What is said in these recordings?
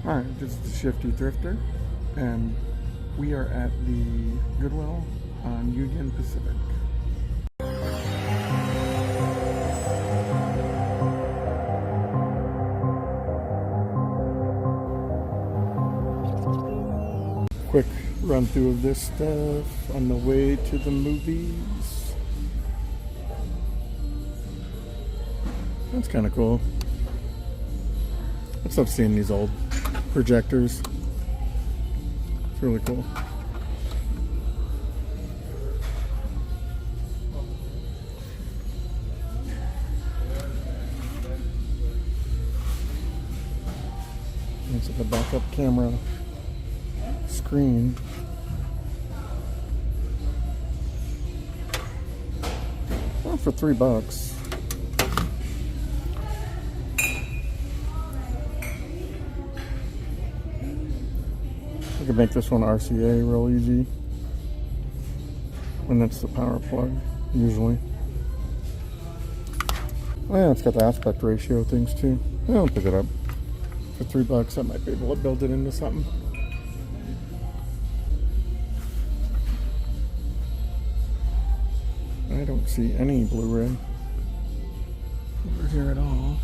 Alright, this is the Shifty Thrifter, and we are at the Goodwill on Union Pacific. Quick run through of this stuff on the way to the movies. That's kind of cool. I love seeing these old projectors. It's really cool. It's like a backup camera screen. Well, for $3. I could make this one RCA real easy. And that's the power plug, usually. Oh yeah, it's got the aspect ratio things too. I'll pick it up. For $3, I might be able to build it into something. I don't see any Blu-ray over here at all.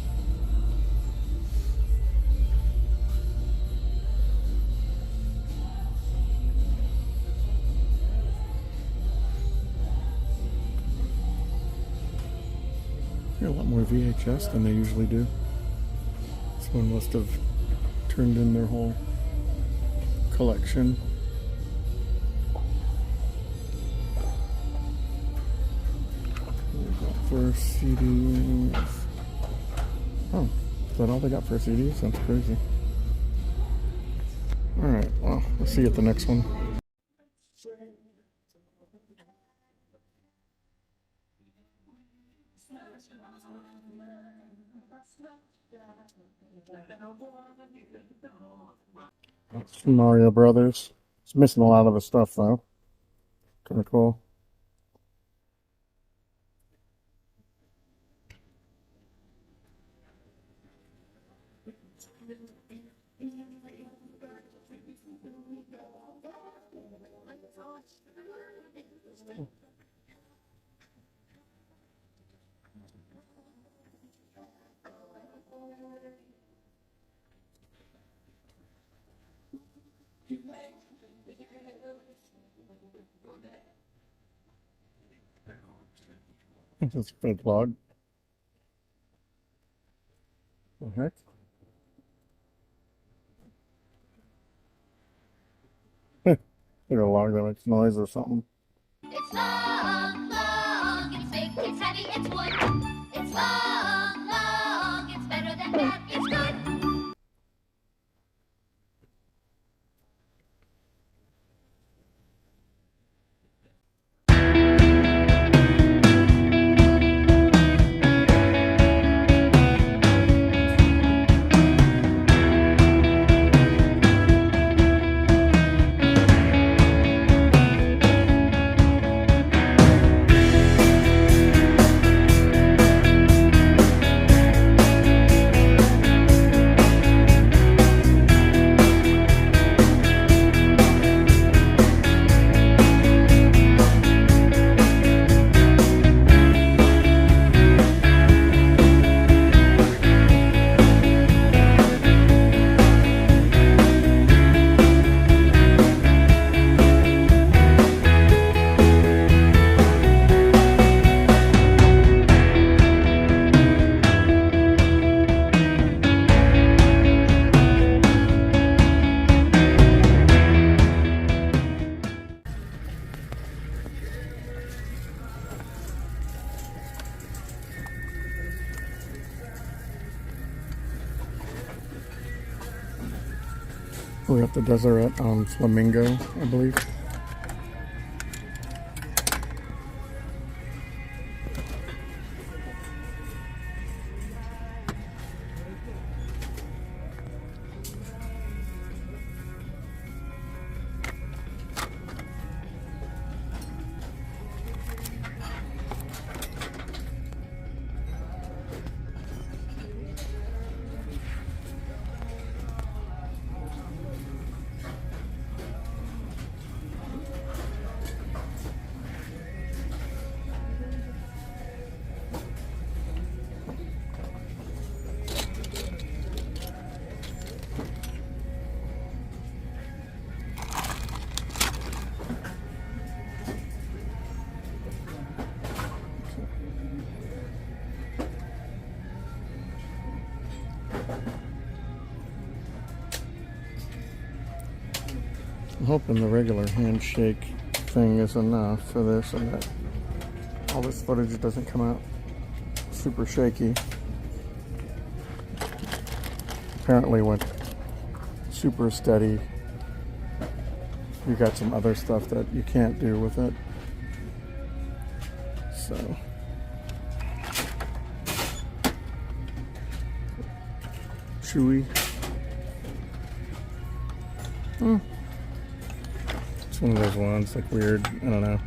A lot more VHS than they usually do. Someone must have turned in their whole collection. For CDs. Oh, is that all they got for CDs? That's crazy. Alright, well, we'll see you at the next one. That's Mario Brothers. It's missing a lot of the stuff though. Kind of cool. This is a fake log. What the heck? Like a log that makes noise or something. It's long, long, it's big, it's heavy, it's wood. It's long, long, it's better than that, it's good. We're at the Deseret Flamingo, I believe. I'm hoping the regular handshake thing is enough for this and that all this footage doesn't come out super shaky. Apparently went super steady. You got some other stuff that you can't do with it. So chewy. It's one of those ones, like weird, I don't know.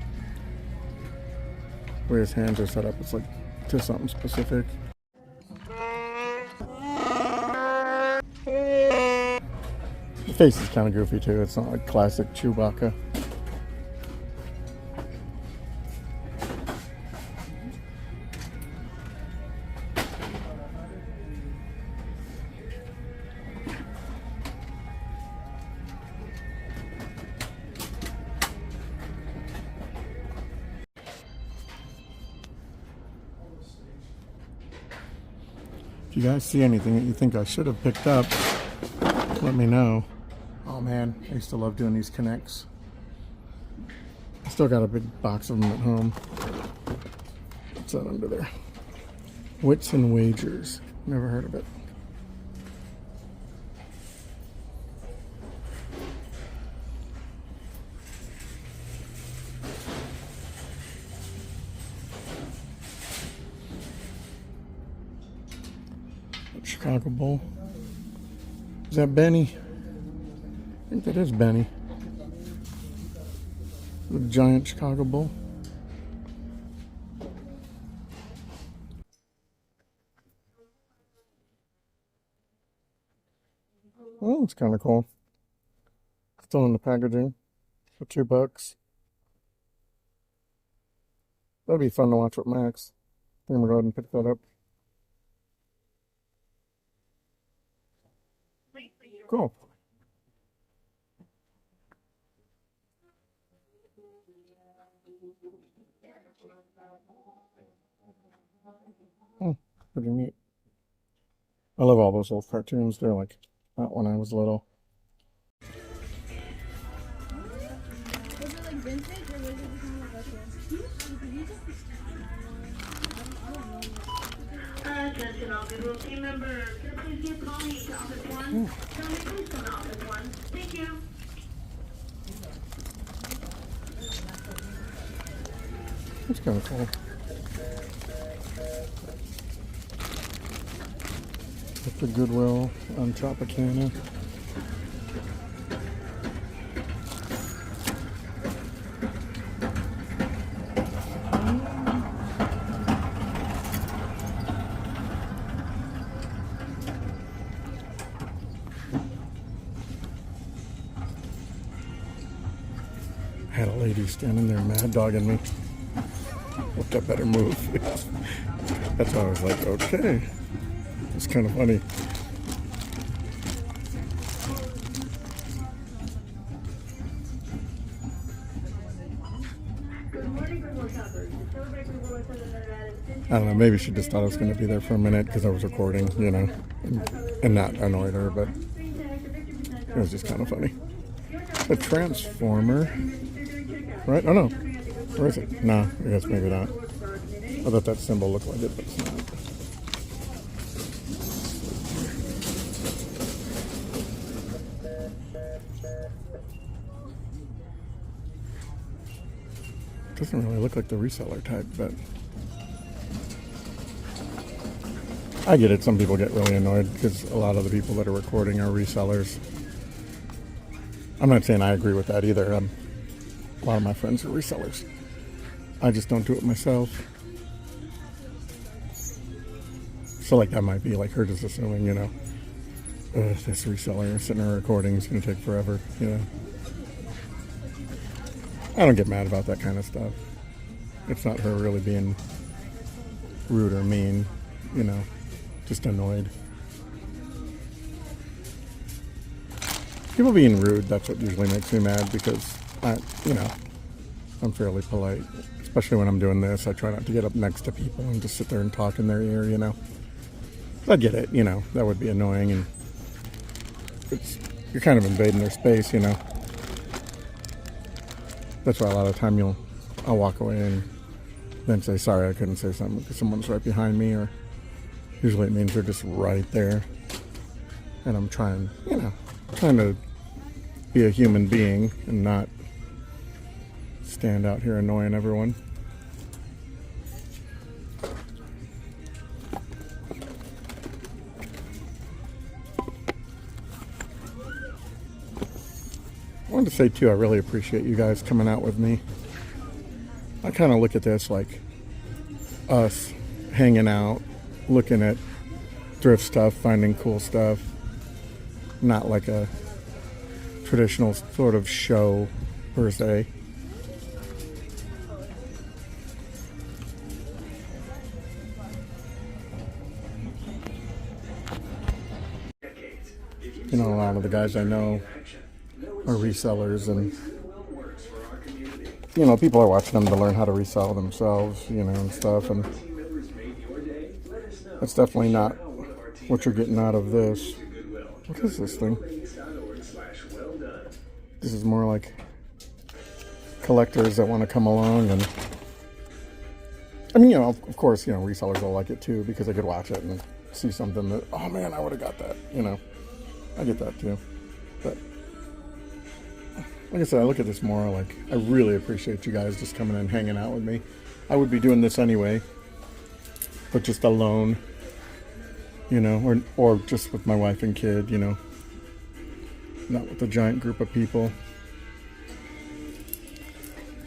The way his hands are set up, it's like to something specific. The face is kind of goofy too, it's not like classic Chewbacca. If you guys see anything that you think I should have picked up, let me know. Oh man, I used to love doing these connects. I still got a big box of them at home. What's that under there? Wits and Wagers. Never heard of it. Chicago Bowl. Is that Benny? I think that is Benny. The giant Chicago Bowl. Oh, it's kind of cool. Still in the packaging for $2. That'd be fun to watch with Max. I'm gonna go ahead and pick that up. Cool. Oh, pretty neat. I love all those old cartoons. They're like that when I was little. Was it like vintage or was it just more retro? Attention all goodwill team members. Please give calling to office 1. Tell me please come to office 1. Thank you. That's kind of cool. With the Goodwill on Tropicana. I had a lady standing there mad dogging me. Looked I better move. That's why I was like, okay. It's kind of funny. I don't know, maybe she just thought I was going to be there for a minute because I was recording, you know, and not annoyed her, but it was just kind of funny. A transformer, right? Oh no, where is it? No, I guess maybe not. I thought that symbol looked like it, but it's not. Doesn't really look like the reseller type, but I get it. Some people get really annoyed because a lot of the people that are recording are resellers. I'm not saying I agree with that either. A lot of my friends are resellers. I just don't do it myself. So like that might be like her just assuming, you know, this reseller sitting there recording is going to take forever, you know. I don't get mad about that kind of stuff. It's not her really being rude or mean, you know, just annoyed. People being rude, that's what usually makes me mad because I'm fairly polite. Especially when I'm doing this, I try not to get up next to people and just sit there and talk in their ear, you know. I get it, you know, that would be annoying and you're kind of invading their space, you know. That's why a lot of the time I'll walk away and then say, sorry, I couldn't say something because someone's right behind me, or usually it means they're just right there. And I'm trying to be a human being and not stand out here annoying everyone. I wanted to say too, I really appreciate you guys coming out with me. I kind of look at this like us hanging out, looking at thrift stuff, finding cool stuff, not like a traditional sort of show per se. You know, a lot of the guys I know are resellers, and you know, people are watching them to learn how to resell themselves, you know, and stuff, and that's definitely not what you're getting out of this. What is this thing? This is more like collectors that want to come along, and I mean, you know, of course, you know, resellers will like it too because they could watch it and see something that, oh man, I would have got that, you know. I get that too. But like I said, I look at this more like I really appreciate you guys just coming and hanging out with me. I would be doing this anyway, but just alone, you know, or just with my wife and kid, you know, not with a giant group of people.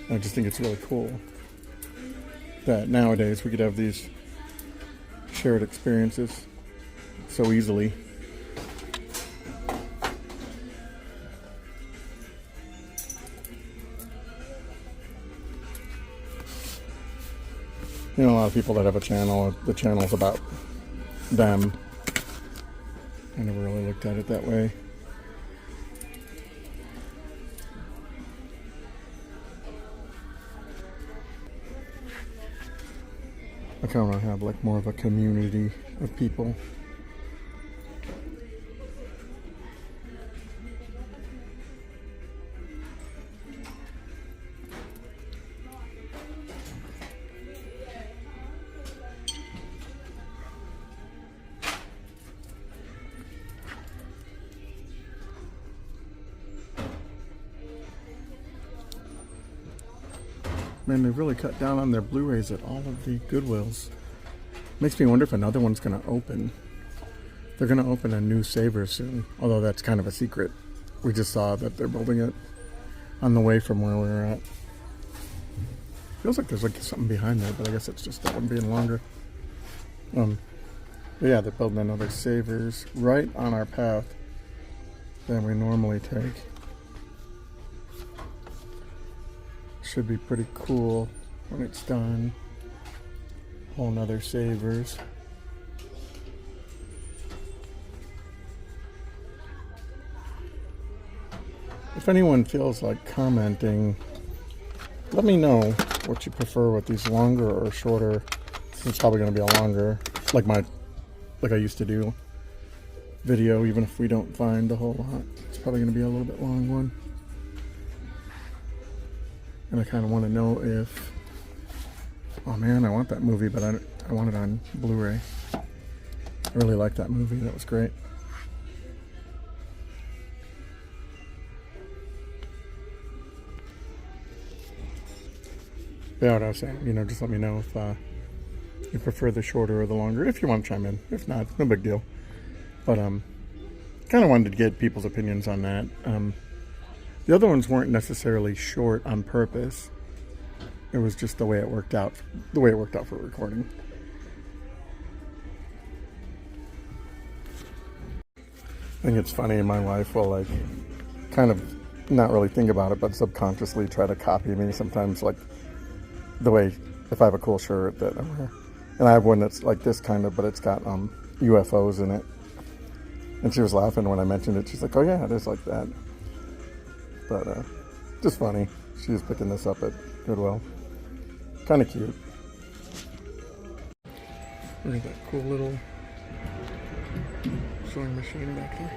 I just think it's really cool that nowadays we could have these shared experiences so easily. You know, a lot of people that have a channel, the channel's about them. I never really looked at it that way. I kind of want to have like more of a community of people. Man, they've really cut down on their Blu-rays at all of the Goodwills. Makes me wonder if another one's going to open. They're going to open a new Saver soon, although that's kind of a secret. We just saw that they're building it on the way from where we were at. Feels like there's like something behind there, but I guess it's just that one being longer. But yeah, they're building another Savers right on our path that we normally take. Should be pretty cool when it's done. Whole nother Savers. If anyone feels like commenting, let me know what you prefer with these longer or shorter. This is probably going to be a longer, like I used to do video, even if we don't find a whole lot. It's probably going to be a little bit long one. And I kind of want to know if, oh man, I want that movie, but I want it on Blu-ray. I really like that movie. That was great. Yeah, what I was saying, you know, just let me know if you prefer the shorter or the longer, if you want to chime in. If not, no big deal. But kind of wanted to get people's opinions on that. The other ones weren't necessarily short on purpose. It was just the way it worked out. The way it worked out for recording. I think it's funny. My wife will like kind of not really think about it, but subconsciously try to copy me sometimes. Like the way if I have a cool shirt that I wear, and I have one that's like this kind of, but it's got UFOs in it. And she was laughing when I mentioned it. She's like, "Oh yeah, it is like that." But just funny. She was picking this up at Goodwill. Kind of cute. Look at that cool little sewing machine back there.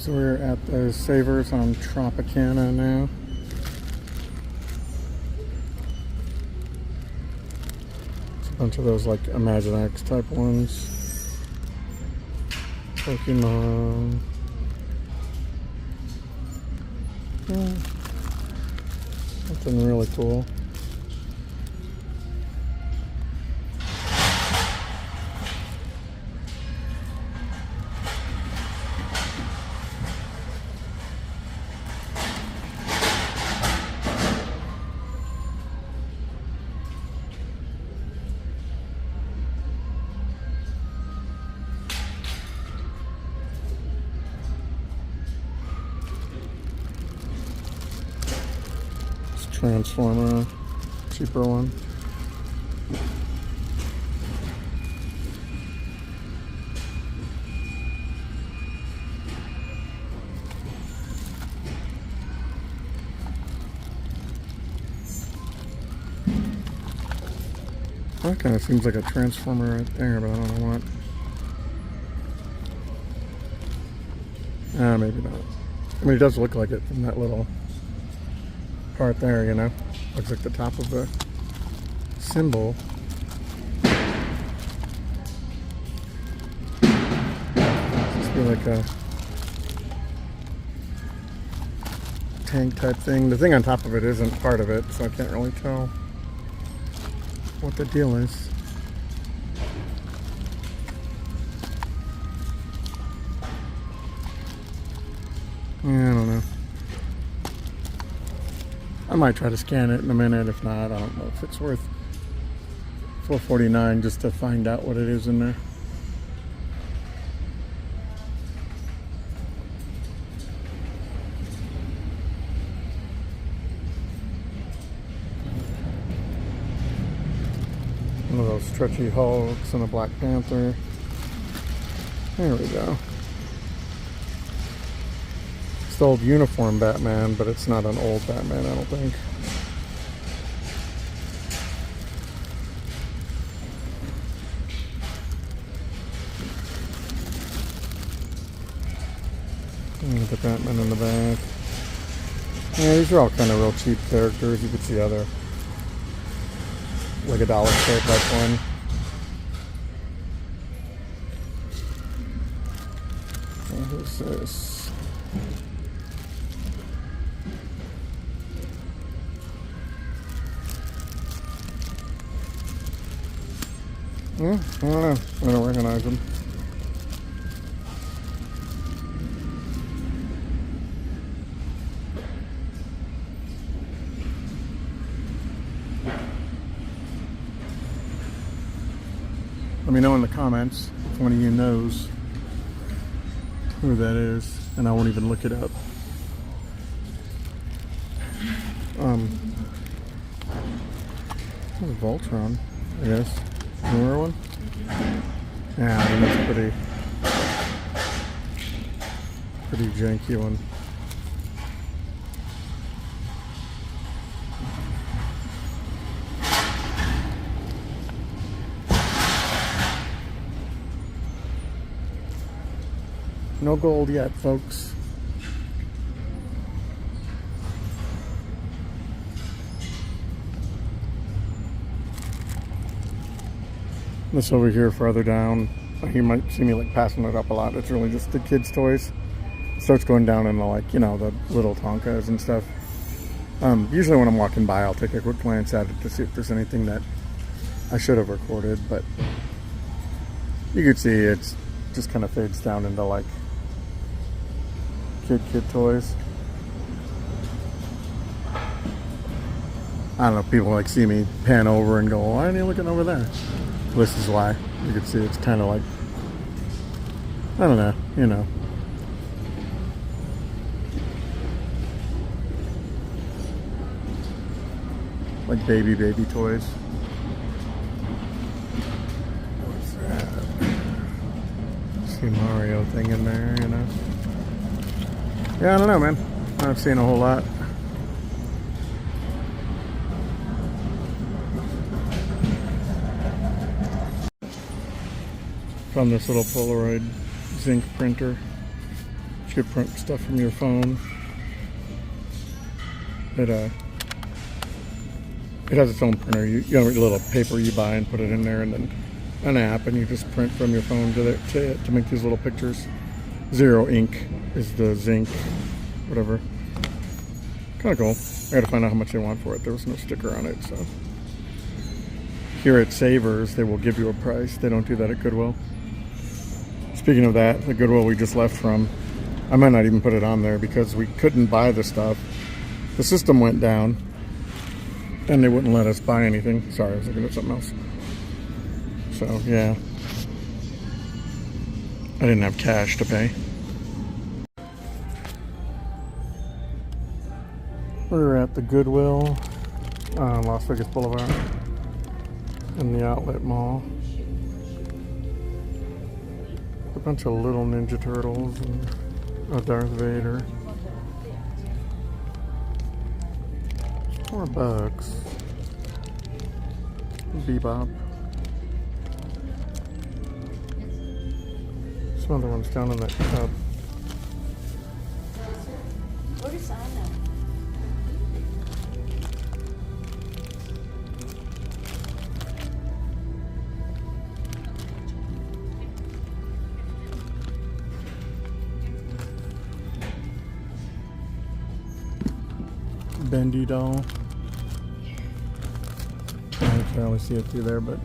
So we're at the Savers on Tropicana now. It's a bunch of those like Imaginext type ones. Pokemon. Something really cool. Transformer, cheaper one. That kind of seems like a transformer right there, but I don't know what. Maybe not. I mean, it does look like it from that little part there, you know. Looks like the top of the symbol. Just be like a tank type thing. The thing on top of it isn't part of it, so I can't really tell what the deal is. Yeah, I don't know. I might try to scan it in a minute. If not, I don't know if it's worth $4.49 just to find out what it is in there. One of those stretchy Hulks and a Black Panther. There we go. It's the old uniform Batman, but it's not an old Batman, I don't think. The Batman in the back. Yeah, these are all kind of real cheap characters. You could see other, like a dollar store type one. Who's this? Yeah, I don't know. I don't recognize them. Let me know in the comments if one of you knows who that is, and I won't even look it up. Voltron, I guess. Newer one? Yeah, I mean, that's a pretty janky one. No gold yet, folks. This over here further down, you might see me like passing it up a lot. It's really just the kids' toys. It starts going down into like, you know, the little Tonkas and stuff. Usually when I'm walking by, I'll take a quick glance at it to see if there's anything that I should have recorded, but you can see it's just kind of fades down into like kid toys. I don't know, people like see me pan over and go, why aren't you looking over there? This is why. You can see it's kind of like, I don't know, you know. Like baby toys. What's that? See Mario thing in there, you know. Yeah, I don't know, man. I'm not seeing a whole lot. From this little Polaroid zinc printer. You could print stuff from your phone. It has its own printer. You know, a little paper you buy and put it in there, and then an app, and you just print from your phone to make these little pictures. Zero ink is the zinc, whatever. Kind of cool. I gotta find out how much they want for it. There was no sticker on it, so. Here at Savers, they will give you a price. They don't do that at Goodwill. Speaking of that, the Goodwill we just left from, I might not even put it on there because we couldn't buy the stuff. The system went down and they wouldn't let us buy anything. Sorry, I was looking at something else. So, yeah. I didn't have cash to pay. We're at the Goodwill on Las Vegas Boulevard in the outlet mall. A bunch of little Ninja Turtles and a Darth Vader. $4. Bebop. Some other ones down in that cup. Bendy doll. I can only see it through there, but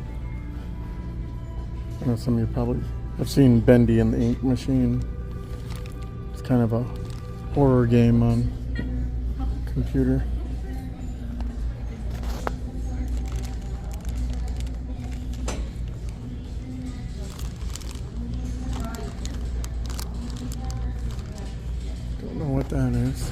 I know some of you probably have seen Bendy and the Ink Machine. It's kind of a horror game on computer. Don't know what that is.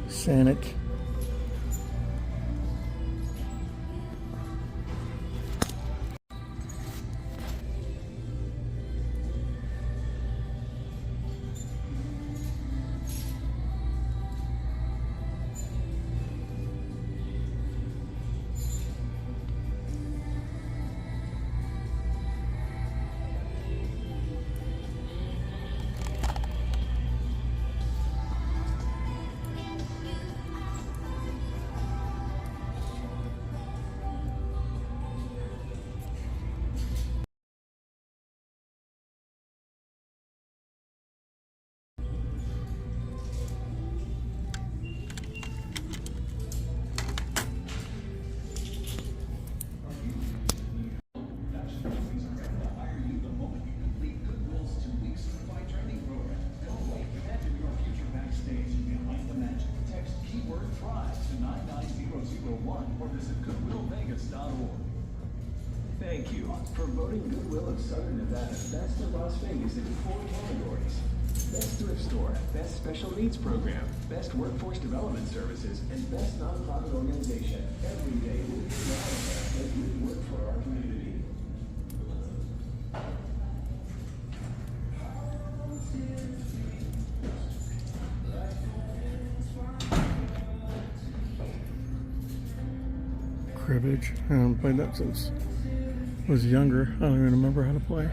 Sanic. Thank you for voting Goodwill of Southern Nevada Best of Las Vegas in 4 categories. Best Thrift Store, Best Special Needs Program, Best Workforce Development Services, and Best Nonprofit Organization. Every day we'll be proud as we work for our community. Cribbage. I haven't played that since I was younger. I don't even remember how to play.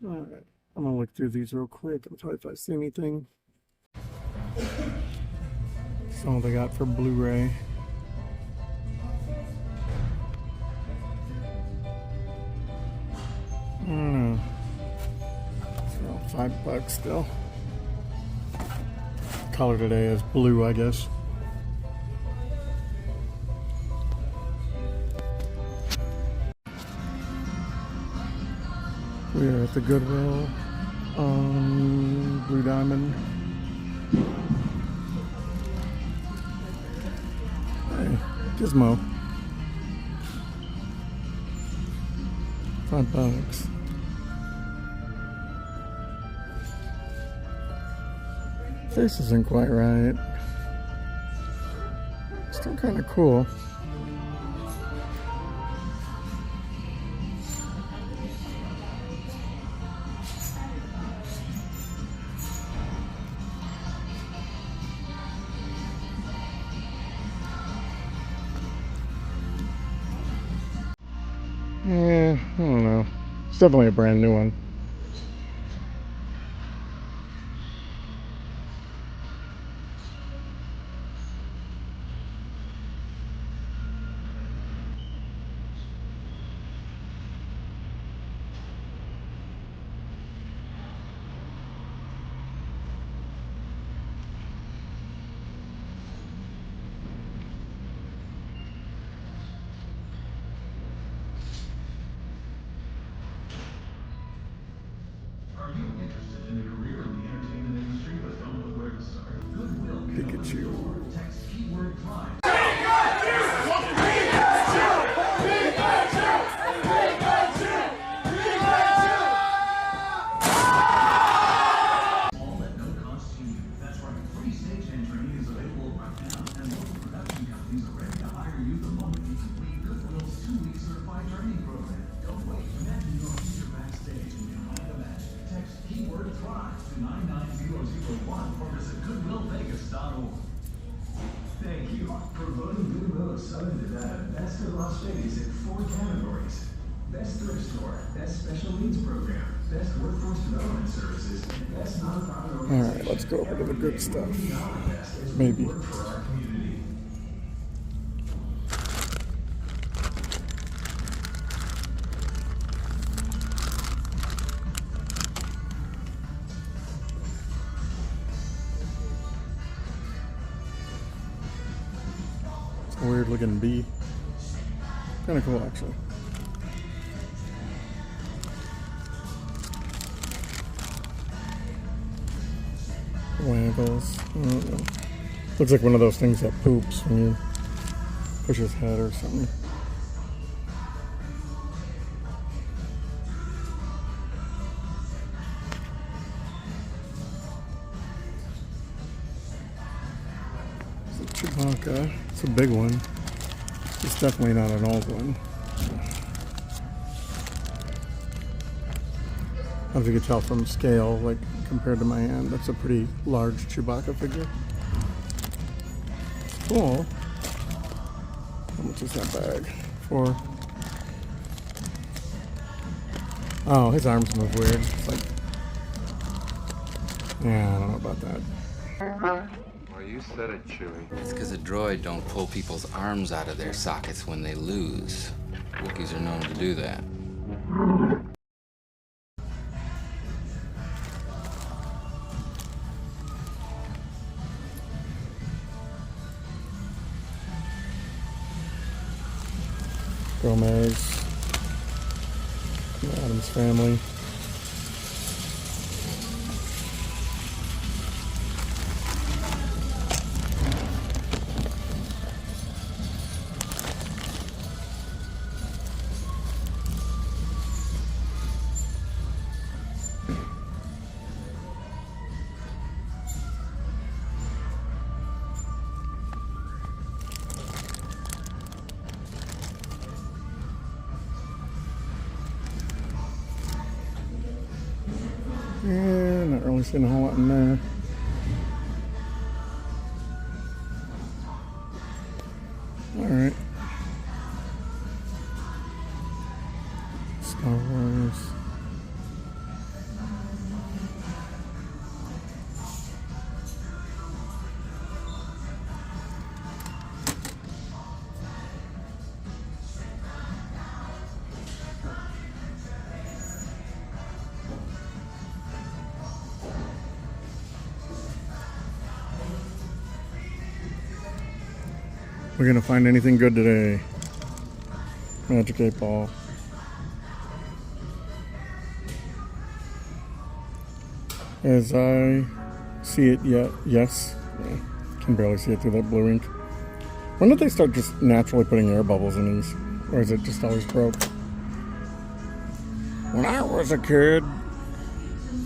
Alright, I'm gonna look through these real quick and try if I see anything. That's all they got for Blu-ray. I don't know. It's around $5 still. Color today is blue, I guess. We are at the Goodwill on Blue Diamond. Hey, Gizmo. $5. This isn't quite right. Still kind of cool. Yeah, I don't know. It's definitely a brand new one. Are you interested in a career in the entertainment industry but don't know where to start? Goodwill Pikachu. text keyword Thrive. All at no cost to you. That's right. Free stagehand training is available right now, and local production companies are ready to hire you the moment you complete Goodwill's 2-week certified training program. Don't wait. Imagine your future backstage and behind the magic. Text keyword Thrive to 99001 or visit goodwillvegas.org. Thank you for voting Goodwill of Southern Nevada Best of Las Vegas in 4 categories. Best Thrift Store, Best Special Needs Program, Best Workforce Development Services, and Best Nonprofit Organization. Alright, let's go over to the good stuff. Maybe. Work for our community. It's a weird looking bee. Kind of cool, actually. Waggles. I don't know. Looks like one of those things that poops when you push his head or something. It's a Chewbacca. It's a big one. It's definitely not an old one. As you can tell from scale, like compared to my hand, that's a pretty large Chewbacca figure. Cool. How much is that bag for? Oh, his arms move weird. It's like, yeah, I don't know about that. Well, you said it, Chewie. It's because a droid don't pull people's arms out of their sockets when they lose. Wookiees are known to do that. Gomez, the Addams Family. Yeah, not really seeing a whole lot in there. Alright. Star Wars. We're gonna find anything good today. Magic 8 ball. As I see it yet, yes. Yeah, can barely see it through that blue ink. When did they start just naturally putting air bubbles in these? Or is it just always broke? When I was a kid,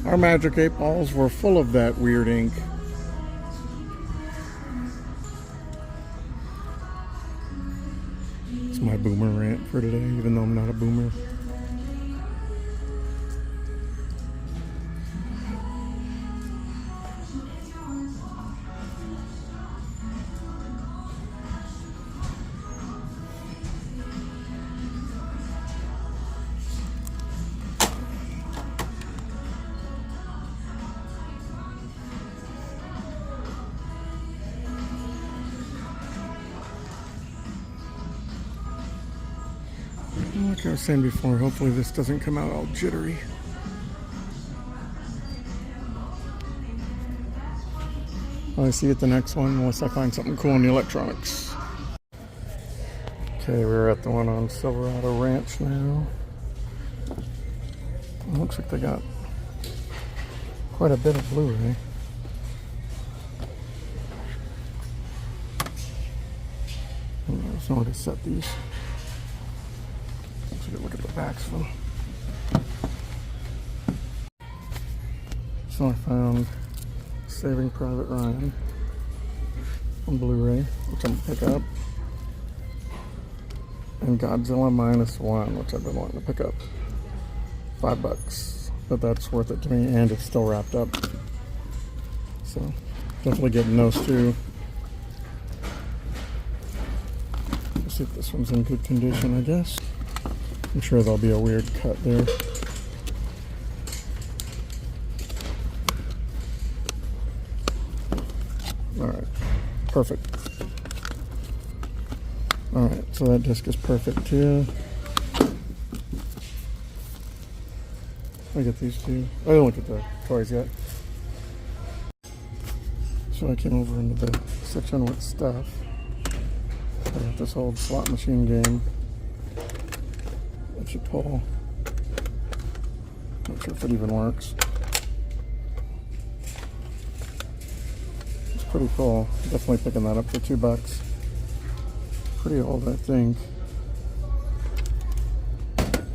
our Magic 8 balls were full of that weird ink. It's my boomer rant for today, even though I'm not a boomer. Like I was saying before, hopefully this doesn't come out all jittery. I'll see you at the next one unless I find something cool in the electronics. Okay, we're at the one on Silverado Ranch now. It looks like they got quite a bit of Blu-ray. There's nowhere to set these. Let's look at the backs of them. So I found Saving Private Ryan on Blu-ray, which I'm gonna pick up, and Godzilla -1, which I've been wanting to pick up. $5, but that's worth it to me, and it's still wrapped up. So definitely getting those two. Let's see if this one's in good condition, I guess. I'm sure there'll be a weird cut there. Alright, perfect. Alright, so that disc is perfect too. I get these two. I didn't look at the toys yet. So I came over into the section with stuff. I got this old slot machine game. You pull. Not sure if it even works. It's pretty cool. Definitely picking that up for $2. Pretty old, I think. Let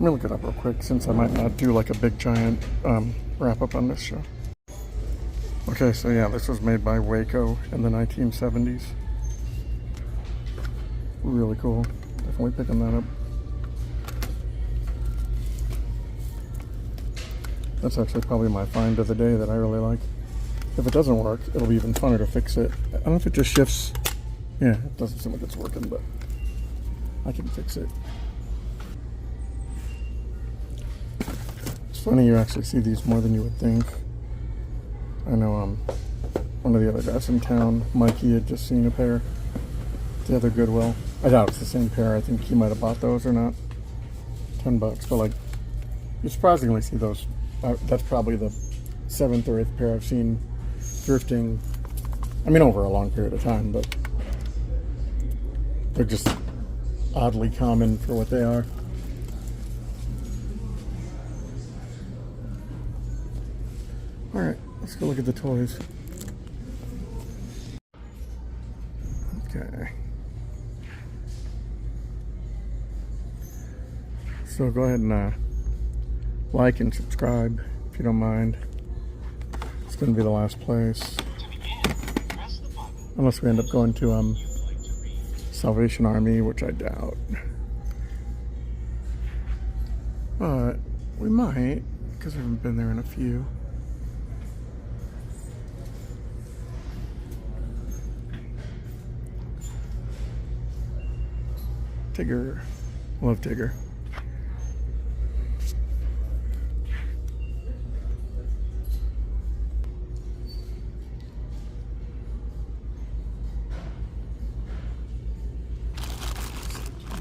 me look it up real quick since I might not do like a big giant wrap up on this show. Okay, so yeah, this was made by Waco in the 1970s. Really cool. Definitely picking that up. That's actually probably my find of the day that I really like. If it doesn't work, it'll be even funner to fix it. I don't know if it just shifts. Yeah, it doesn't seem like it's working, but I can fix it. It's funny you actually see these more than you would think. I know one of the other guys in town, Mikey, had just seen a pair at the other Goodwill. I doubt it's the same pair. I think he might have bought those or not. $10, but like, you surprisingly see those. That's probably the 7th or 8th pair I've seen thrifting. I mean, over a long period of time, but they're just oddly common for what they are. All right, let's go look at the toys. Okay. So go ahead and like and subscribe if you don't mind. It's going to be the last place. Unless we end up going to Salvation Army, which I doubt. But we might, because we haven't been there in a few. Tigger. Love Tigger.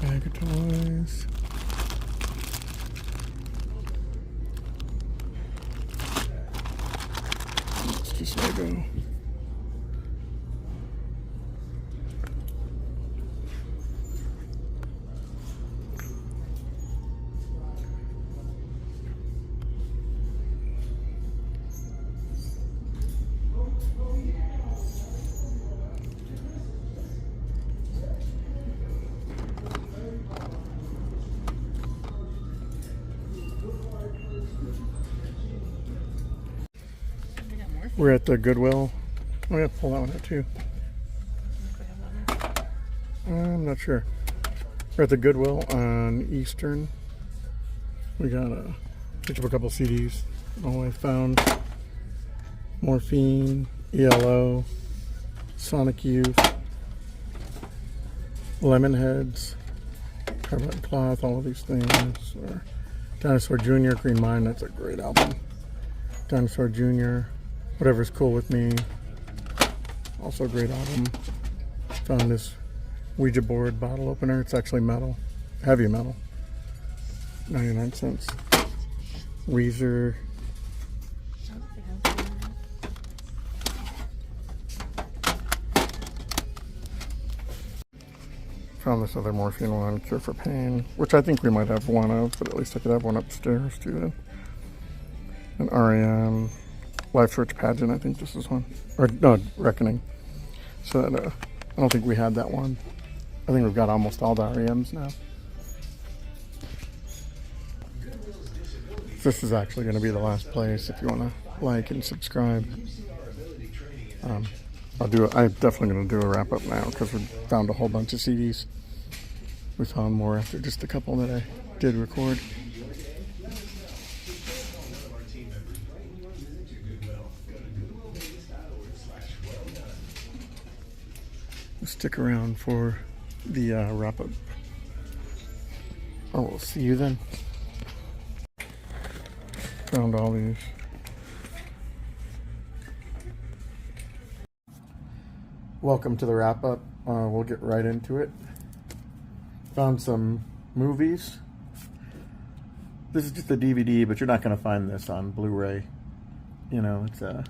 Bag of toys. It's just Lego. We're at the Goodwill. Oh yeah, pull that one out too. I'm not sure. We're at the Goodwill on Eastern. We got picked up a couple CDs. Oh, I found Morphine, ELO, Sonic Youth, Lemonheads, Carbon Cloth, all of these things. Or Dinosaur Jr., Green Mine, that's a great album. Dinosaur Jr., Whatever's Cool With Me, also a great album. Found this Ouija board bottle opener. It's actually metal, heavy metal, 99 cents. Weezer. Found this other Morphine one, Cure for Pain, which I think we might have one of, but at least I could have one upstairs too then. An REM, Life Search Pageant, I think this is one. Or, no, Reckoning. So that, I don't think we had that one. I think we've got almost all the REMs now. This is actually going to be the last place if you want to like and subscribe. I'm definitely going to do a wrap up now because we found a whole bunch of CDs. We found more after just a couple that I did record. Stick around for the wrap up. Oh, we'll see you then. Found all these. Welcome to the wrap up. We'll get right into it. Found some movies. This is just a DVD, but you're not going to find this on Blu-ray. You know, it's a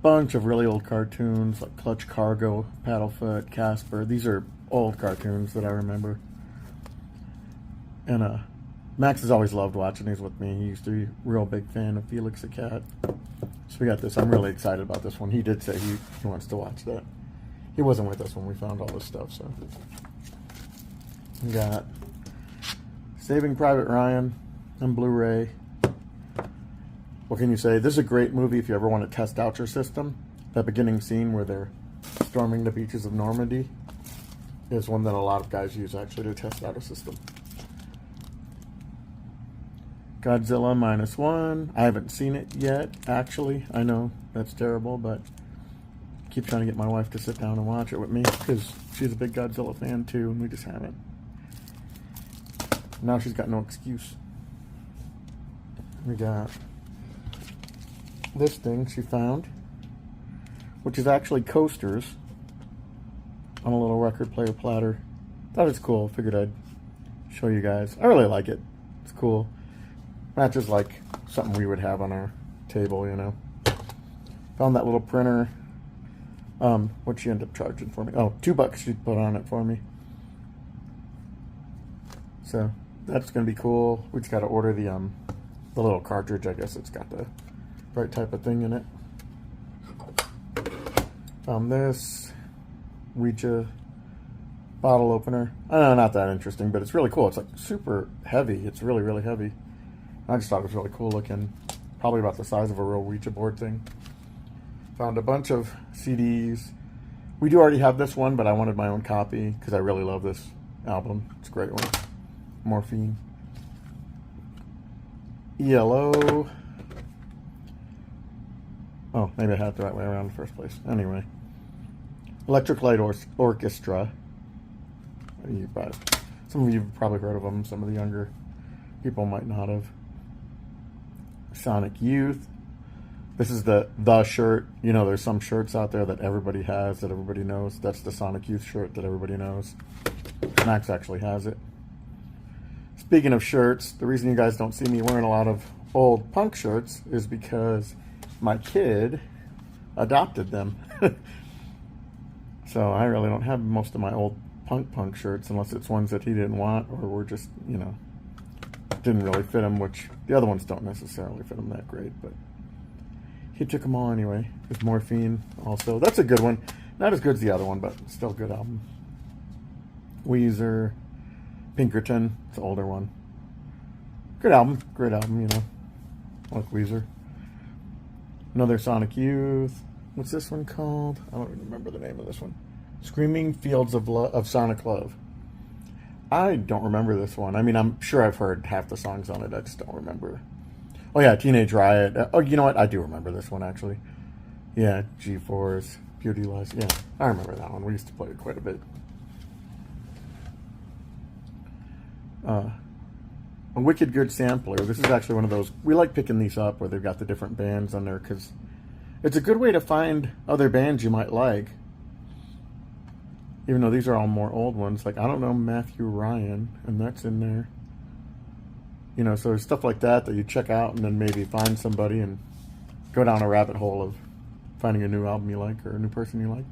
bunch of really old cartoons like Clutch Cargo, Paddlefoot, Casper. These are old cartoons that I remember. And Max has always loved watching these with me. He used to be a real big fan of Felix the Cat. So we got this. I'm really excited about this one. He did say he wants to watch that. He wasn't with us when we found all this stuff, so. We got Saving Private Ryan on Blu-ray. What can you say? This is a great movie if you ever want to test out your system. That beginning scene where they're storming the beaches of Normandy is one that a lot of guys use actually to test out a system. Godzilla -1. I haven't seen it yet, actually. I know that's terrible, but I keep trying to get my wife to sit down and watch it with me because she's a big Godzilla fan too, and we just haven't. Now she's got no excuse. We got this thing she found, which is actually coasters on a little record player platter. Thought it's cool. Figured I'd show you guys. I really like it. It's cool. Matches like something we would have on our table, you know. Found that little printer. What'd she end up charging for me? Oh, $2 she put on it for me. So that's gonna be cool. We just gotta order the little cartridge. I guess it's got the right type of thing in it. Found this Ouija bottle opener. I know, not that interesting, but it's really cool. It's like super heavy. It's really, really heavy. I just thought it was really cool looking. Probably about the size of a real Ouija board thing. Found a bunch of CDs. We do already have this one, but I wanted my own copy because I really love this album. It's a great one. Morphine. ELO. Oh, maybe I had it the right way around in the first place. Anyway. Electric Light Orchestra. Some of you have probably heard of them. Some of the younger people might not have. Sonic Youth. This is the shirt. You know, there's some shirts out there that everybody has, that everybody knows. That's the Sonic Youth shirt that everybody knows. Max actually has it. Speaking of shirts, the reason you guys don't see me wearing a lot of old punk shirts is because my kid adopted them. So I really don't have most of my old punk shirts unless it's ones that he didn't want or were just, you know, didn't really fit him, which the other ones don't necessarily fit him that great, but he took them all anyway. There's Morphine also. That's a good one. Not as good as the other one, but still a good album. Weezer, Pinkerton. It's an older one. Good album. Great album, you know. I like Weezer. Another Sonic Youth. What's this one called? I don't even remember the name of this one. Screaming Fields of Sonic Love. I don't remember this one. I mean, I'm sure I've heard half the songs on it. I just don't remember. Oh, yeah, Teenage Riot. Oh, you know what? I do remember this one, actually. Yeah, G4's Beauty Lies. Yeah, I remember that one. We used to play it quite a bit. A Wicked Good Sampler. This is actually one of those. We like picking these up where they've got the different bands on there because it's a good way to find other bands you might like. Even though these are all more old ones. Like, I don't know Matthew Ryan, and that's in there. You know, so there's stuff like that you check out and then maybe find somebody and go down a rabbit hole of finding a new album you like or a new person you like.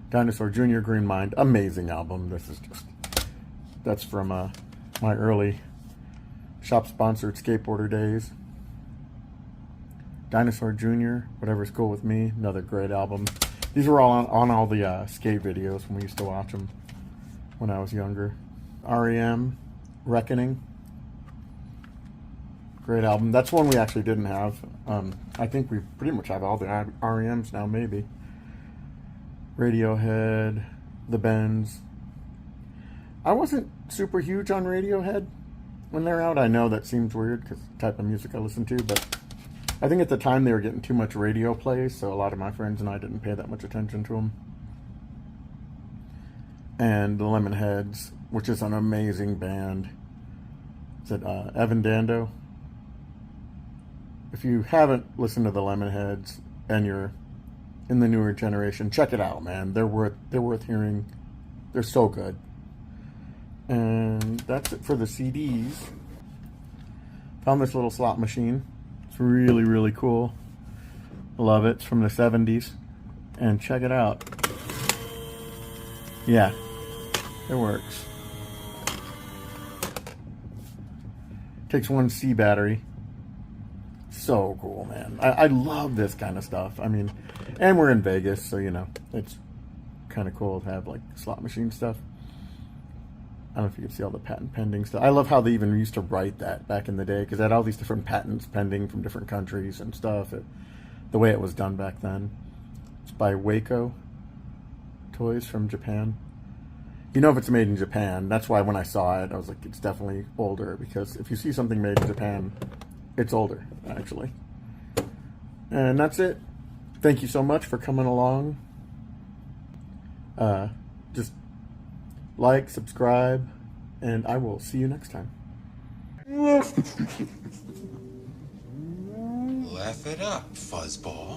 Dinosaur Jr. Green Mind. Amazing album. This is just... That's from my early shop-sponsored skateboarder days. Dinosaur Jr., Whatever's Cool With Me. Another great album. These were all on all the skate videos when we used to watch them when I was younger. R.E.M., Reckoning. Great album. That's one we actually didn't have. I think we pretty much have all the R.E.Ms now, maybe. Radiohead, The Bends. I wasn't super huge on Radiohead when they're out. I know that seems weird because the type of music I listen to, but I think at the time they were getting too much radio play, so a lot of my friends and I didn't pay that much attention to them. And the Lemonheads, which is an amazing band. Is it Evan Dando? If you haven't listened to the Lemonheads and you're in the newer generation, check it out, man. They're worth hearing. They're so good. And that's it for the CDs. Found this little slot machine. It's really, really cool. I love it. It's from the 70s. And check it out. Yeah, it works. Takes one C battery. So cool, man. I love this kind of stuff. I mean, and we're in Vegas, so, you know, it's kind of cool to have, like, slot machine stuff. I don't know if you can see all the patent pending stuff. I love how they even used to write that back in the day because they had all these different patents pending from different countries and stuff. The way it was done back then. It's by Waco Toys from Japan. You know if it's made in Japan. That's why when I saw it, I was like, it's definitely older because if you see something made in Japan, it's older, actually. And that's it. Thank you so much for coming along. Just like, subscribe, and I will see you next time. Laugh it up, fuzzball.